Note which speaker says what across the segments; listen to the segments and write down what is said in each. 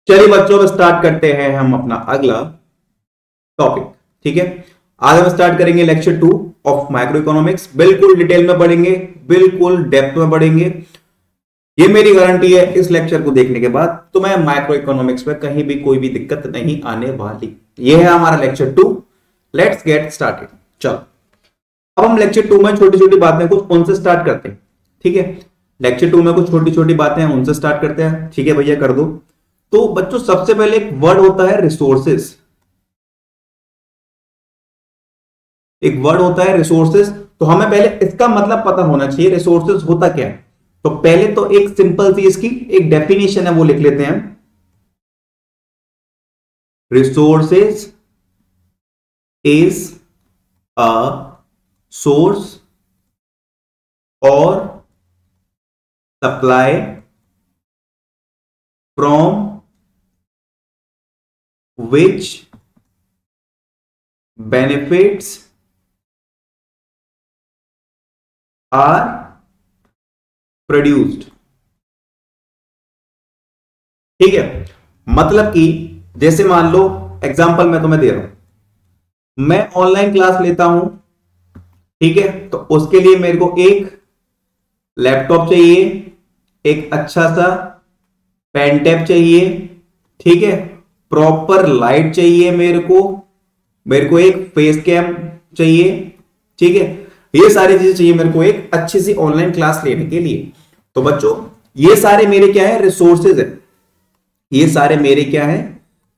Speaker 1: चलिए बच्चों, अब स्टार्ट करते हैं हम अपना अगला टॉपिक। ठीक है, आज हम स्टार्ट करेंगे लेक्चर 2 ऑफ माइक्रो इकोनॉमिक्स। बिल्कुल डिटेल में पढ़ेंगे, बिल्कुल डेप्थ में पढ़ेंगे। ये मेरी गारंटी है, इस लेक्चर को देखने के बाद तुम्हें माइक्रो इकोनॉमिक्स में कहीं भी कोई भी दिक्कत नहीं आने वाली। ये है हमारा लेक्चर 2। Let's get started. चलो, अब हम लेक्चर 2 में छोटी छोटी बातें कुछ उनसे स्टार्ट करते हैं। ठीक है, लेक्चर 2 में कुछ छोटी छोटी बातें हैं, उनसे स्टार्ट करते हैं। ठीक है भैया, कर दो। तो बच्चों, सबसे पहले एक वर्ड होता है रिसोर्सेस। एक वर्ड होता है रिसोर्सेस, तो हमें पहले इसका मतलब पता होना चाहिए रिसोर्सेस होता क्या है। तो पहले तो एक सिंपल सी इसकी एक डेफिनेशन है, वो लिख लेते हैं। Resources is a source or supply from which benefits are produced. ठीक है, मतलब कि जैसे मान लो, एग्जांपल मैं तुम्हें दे रहा हूं, मैं ऑनलाइन क्लास लेता हूं। ठीक है, तो उसके लिए मेरे को एक लैपटॉप चाहिए, एक अच्छा सा पेन टैब चाहिए। ठीक है, प्रॉपर लाइट चाहिए मेरे को एक फेस कैम चाहिए। ठीक है, ये सारी चीजें चाहिए मेरे को एक अच्छी सी ऑनलाइन क्लास लेने के लिए। तो बच्चों, ये सारे मेरे क्या है, रिसोर्सेज है। ये सारे मेरे क्या है,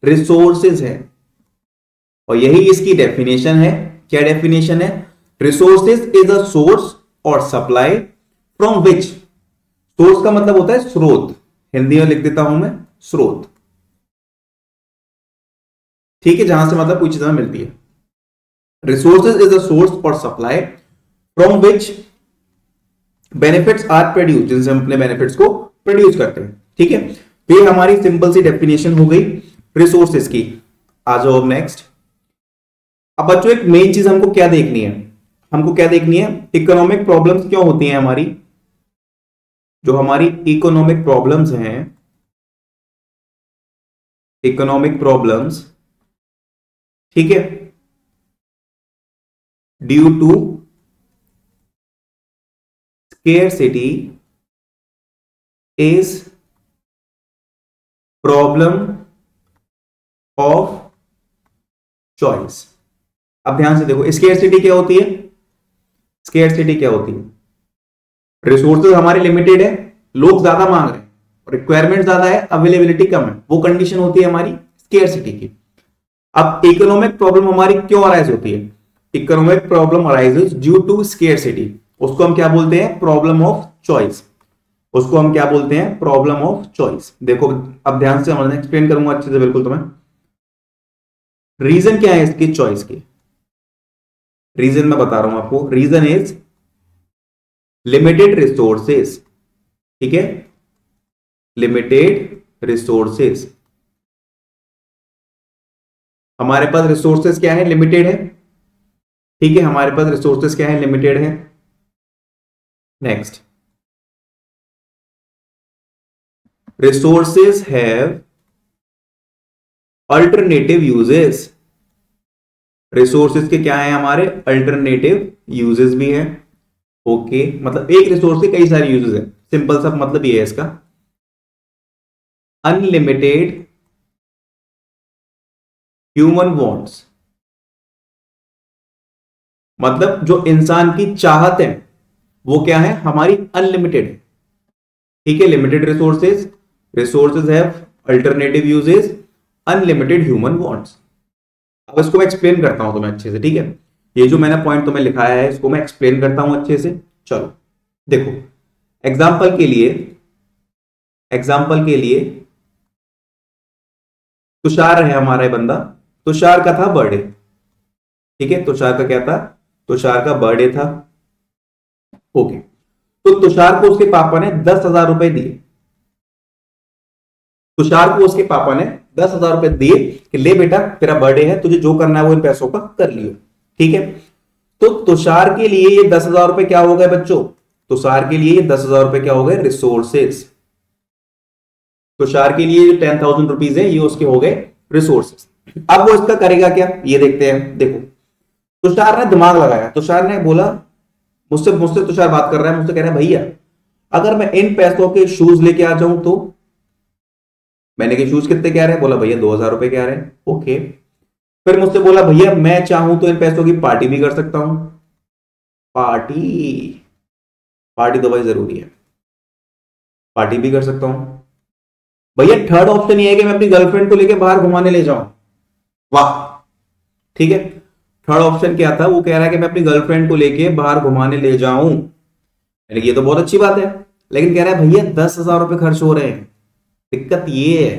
Speaker 1: रिसोर्सेज है। और यही इसकी डेफिनेशन है। क्या डेफिनेशन है? Resources is a source or supply from which. Source का मतलब होता है स्रोत, हिंदी में लिख देता हूं मैं, स्रोत। ठीक है, जहां से मतलब कोई चीज हमें मिलती है। Resources is a source or supply from which benefits are produce, जिनसे हम अपने बेनिफिट्स को प्रोड्यूस करते हैं। ठीक है, तो ये हमारी सिंपल सी डेफिनेशन हो गई रिसोर्सेज की। आ जाओ अब नेक्स्ट। अब बच्चों, एक मेन चीज हमको क्या देखनी है, हमको क्या देखनी है, इकोनॉमिक प्रॉब्लम्स क्यों होती हैं हमारी। जो हमारी इकोनॉमिक प्रॉब्लम्स हैं, इकोनॉमिक प्रॉब्लम्स, ठीक है, due to scarcity is problem of choice. अब ध्यान से देखो, स्केर्सिटी क्या होती है, स्केर्सिटी क्या होती है, रिसोर्सेज हमारे लिमिटेड है, लोग ज्यादा मांग रहे हैं, रिक्वायरमेंट ज्यादा है, अवेलेबिलिटी कम है, वो कंडीशन होती है हमारी स्केर्सिटी की। अब इकोनॉमिक प्रॉब्लम हमारी क्यों अराइज होती है, economic problem arises due to scarcity. उसको हम क्या बोलते हैं, प्रॉब्लम ऑफ चॉइस। उसको हम क्या बोलते हैं, प्रॉब्लम ऑफ चॉइस। देखो, अब ध्यान से समझना, एक्सप्लेन करूंगा अच्छे से बिल्कुल तुम्हें। रीजन क्या है इसकी चॉइस की, रीजन मैं बता रहा हूं आपको। Reason is limited resources. ठीक है, लिमिटेड रिसोर्सेस। हमारे पास रिसोर्सेस क्या है, लिमिटेड है। ठीक है, हमारे पास रिसोर्सेस क्या है, लिमिटेड है। Next, resources have alternative uses. Resources के क्या है हमारे, अल्टरनेटिव यूजेस भी है। ओके, मतलब एक रिसोर्स के कई सारे यूजेस है, सिंपल सा मतलब ये है इसका। अनलिमिटेड ह्यूमन वांट्स, मतलब जो इंसान की चाहत है वो क्या है, हमारी अनलिमिटेड है। ठीक है, limited resources, resources have alternative uses, unlimited human wants. अब इसको मैं एक्सप्लेन करता हूं तुम्हें अच्छे से। ठीक है, ये जो मैंने पॉइंट तुम्हें लिखाया है इसको मैं एक्सप्लेन करता हूं अच्छे से। चलो देखो, एग्जाम्पल के लिए, एग्जाम्पल के लिए तुषार है हमारा बंदा, तुषार का था बर्थडे। ठीक है, तुषार का क्या था, तुषार का बर्थडे था। ओके, तो तुषार को उसके पापा ने 10,000 रुपए दिए। तुषार को उसके पापा ने 10,000 रुपए दिए कि ले बेटा, तेरा बर्थडे है, तुझे जो करना है वो इन पैसों का कर लियो। ठीक है, तो तुषार के लिए ये 10,000 रुपए क्या हो गए बच्चों, तुषार के लिए ये 10,000 रुपए क्या हो गए, रिसोर्सेस। तुषार के लिए जो 10,000 रुपीज है ये उसके हो गए रिसोर्सेस। अब वो इसका करेगा क्या ये देखते हैं। देखो तुषार ने दिमाग लगाया, तुषार ने बोला, मुझसे मुझसे तुषार बात कर रहा है, मुझसे कह रहा है भैया अगर मैं इन पैसों के शूज लेके आ जाऊं तो। मैंने कहा शूज कितने के आ रहे हैं, बोला भैया 2,000 रुपए के आ रहे हैं। ओके, फिर मुझसे बोला भैया मैं चाहूं तो इन पैसों की पार्टी भी कर सकता हूं। पार्टी, पार्टी तो भाई जरूरी है, पार्टी भी कर सकता हूं। भैया थर्ड ऑप्शन ये है कि मैं अपनी गर्लफ्रेंड को लेके बाहर घुमाने ले जाऊं। वाह, ठीक है। थर्ड ऑप्शन क्या था, वो कह रहा है कि मैं अपनी गर्लफ्रेंड को लेके बाहर घुमाने ले जाऊं। मैंने कहा ये तो बहुत अच्छी बात है, लेकिन कह रहा है भैया 10,000 रुपए खर्च हो रहे हैं। दिक्कत ये है,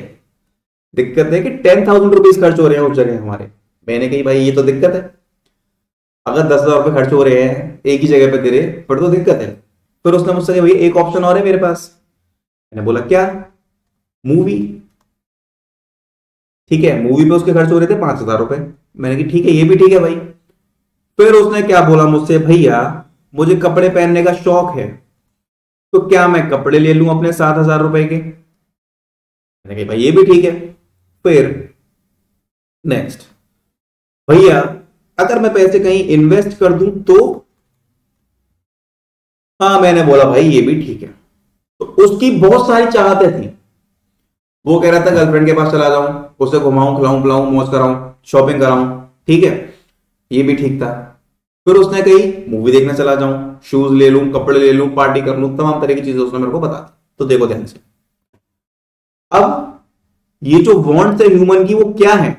Speaker 1: दिक्कत है कि 10,000 रुपीज खर्च हो रहे हैं उस जगह हमारे। मैंने कही भाई ये तो दिक्कत है, अगर 10,000 रुपए खर्च हो रहे हैं एक ही जगह पे तेरे, फिर तो दिक्कत है। फिर उसने मुझसे कहा भैया एक ऑप्शन और है मेरे पास। मैंने बोला क्या? मूवी। ठीक है, मूवी पे उसके खर्च हो रहे थे 5,000 रुपए। मैंने कहा ठीक है, ये भी ठीक है भाई। फिर उसने क्या बोला मुझसे, भैया मुझे कपड़े पहनने का शौक है, तो क्या मैं कपड़े ले लूं अपने 7,000 रुपए के। मैंने कहा भाई ये भी ठीक है। फिर नेक्स्ट, भैया अगर मैं पैसे कहीं इन्वेस्ट कर दूं तो। हाँ मैंने बोला भाई ये भी ठीक है। तो उसकी बहुत सारी चाहते थी। वो कह रहा था गर्लफ्रेंड के पास चला जाऊं, उसे घुमाऊं खिलाऊं पिलाऊं मौज कराऊं शॉपिंग कराऊं, ठीक है, ये भी ठीक था। फिर उसने कही मूवी देखने चला जाऊं, शूज ले लूं, कपड़े ले लूं, पार्टी कर लूं, तमाम तरह की चीजें उसने मेरे को बता दी। तो देखो ध्यान से, अब ये जो वांट्स है ह्यूमन की वो क्या है?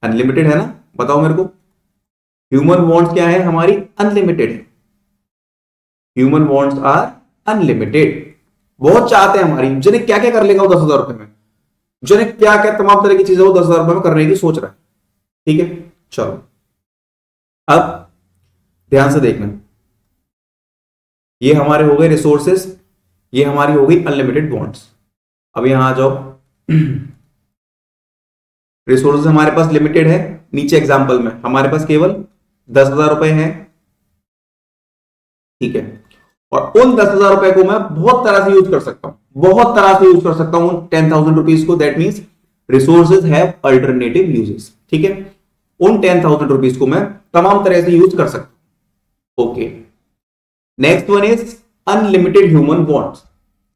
Speaker 1: अनलिमिटेड है ना? बताओ मेरे को, ह्यूमन वांट्स क्या है हमारी? अनलिमिटेड है। Human wants are unlimited. बहुत चाहते हैं हमारी, जिन्हें क्या क्या कर लेगा वो 10,000 रुपए में, जिन्हें क्या क्या तमाम तरह की चीजें वो 10,000 रुपए में करने की सोच रहा है। ठीक है, चलो अब ध्यान से देखना, ये हमारे हो गए रिसोर्सेस, ये हमारी हो गई अनलिमिटेड वांट्स। अब यहां आ जाओ, रिसोर्सेज हमारे पास लिमिटेड है, नीचे एग्जांपल में हमारे पास केवल 10,000 रुपए हैं। ठीक है, और उन 10,000 रुपए को मैं बहुत तरह से यूज कर सकता हूं, बहुत तरह से यूज कर सकता हूं 10,000 रुपीज को। That means resources have alternative uses. ठीक है, उन 10,000 रुपीज को मैं तमाम तरह से यूज कर सकता हूं। Okay, next one is unlimited human wants.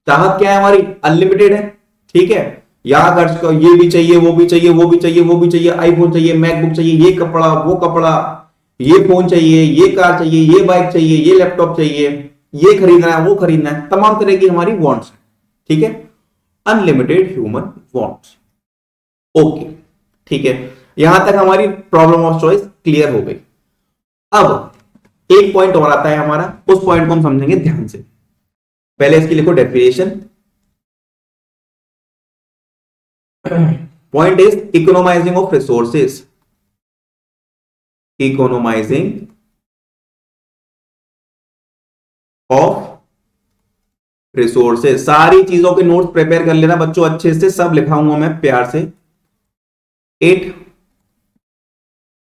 Speaker 1: चाहत क्या है हमारी? अनलिमिटेड है। ठीक है, यहां खर्च को ये भी चाहिए, वो भी चाहिए, वो भी चाहिए, वो भी चाहिए, आईफोन चाहिए, मैकबुक चाहिए, ये कपड़ा, वो कपड़ा, ये फोन चाहिए, ये कार चाहिए, ये बाइक चाहिए, ये लैपटॉप चाहिए, ये खरीदना है, वो खरीदना है, तमाम तरह की हमारी वांट्स है। ठीक है, अनलिमिटेड ह्यूमन वांट्स। ओके, ठीक है, यहां तक हमारी प्रॉब्लम ऑफ चॉइस क्लियर हो गई। अब एक पॉइंट और आता है हमारा, उस पॉइंट को हम समझेंगे ध्यान से। पहले इसकी लिखो definition. Point is economising of resources. Economising of resources. सारी चीजों के नोट्स प्रिपेयर कर लेना बच्चों अच्छे से, सब लिखाऊंगा मैं प्यार से। It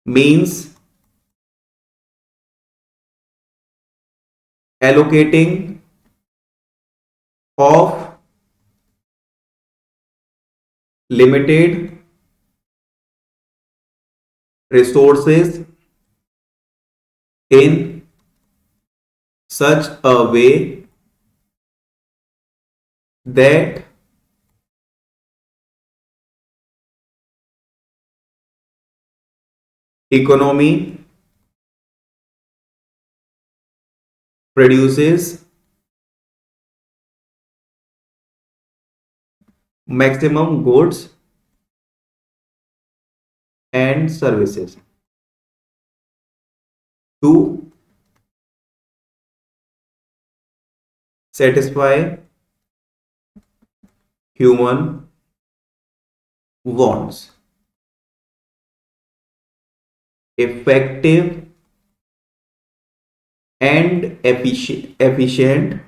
Speaker 1: means allocating of limited resources in such a way that economy produces maximum goods and services to satisfy human wants. Effective and efficient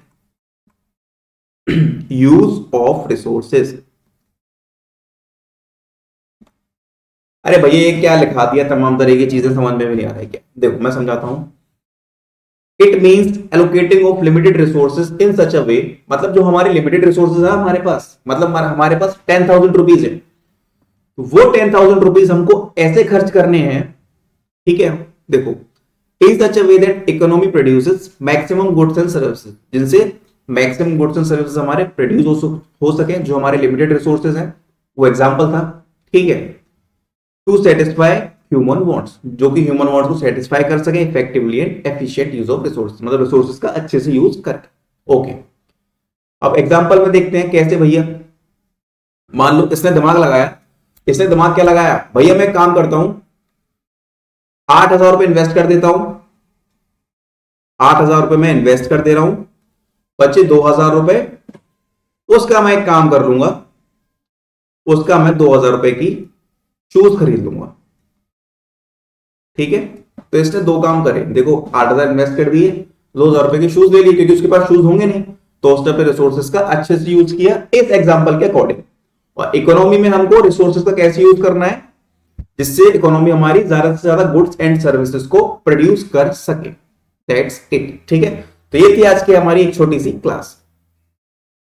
Speaker 1: use of resources. अरे भैया ये क्या लिखा दिया, तमाम तरह की चीजें समझ में भी नहीं आ रहा है क्या? देखो मैं समझाता हूं। It means allocating of limited resources in such a way, मतलब जो हमारे लिमिटेड रिसोर्सेज है हमारे पास, मतलब हमारे पास 10,000 रुपीज है, तो वो 10,000 रुपीज हमको ऐसे खर्च करने हैं, ठीक है। देखो, in such a way that economy produces maximum goods and services, जिनसे मैक्सिमम गुड्स एंड सर्विसेज हमारे प्रोड्यूस हो सके, जो हमारे लिमिटेड रिसोर्सेज हैं, वो एग्जांपल था, ठीक है। टू सेटिस्फाई ह्यूमन वांट्स, जो कि ह्यूमन वांट्स को सेटिस्फाई कर सके effectively and efficient use of resources, मतलब रिसोर्सेज का अच्छे से यूज करके। ओके, अब एग्जांपल में देखते हैं कैसे भैया। मान लो इसने दिमाग लगाया, इसने दिमाग क्या लगाया, भैया मैं काम करता हूं, 8,000 रुपए इन्वेस्ट कर देता हूं, 8,000 रुपए मैं इन्वेस्ट कर दे रहा हूं, बचे 2,000 रुपए, उसका मैं एक काम कर लूंगा, उसका मैं 2,000 रुपए की शूज खरीद लूंगा, ठीक है। तो इसने दो काम करे, देखो 8,000 इन्वेस्ट कर दिए, 2,000 रुपए की शूज ले ली, क्योंकि उसके पास शूज होंगे नहीं, तो उसने अपने रिसोर्सेज का अच्छे से यूज किया इस एग्जांपल के अकॉर्डिंग। और इकोनॉमी में हमको रिसोर्सेज का कैसे यूज करना है, जिससे इकोनॉमी हमारी ज्यादा से ज्यादा गुड्स एंड सर्विसेज को प्रोड्यूस कर सके, दैट्स इट, ठीक है। तो ये थी आज की हमारी एक छोटी सी क्लास।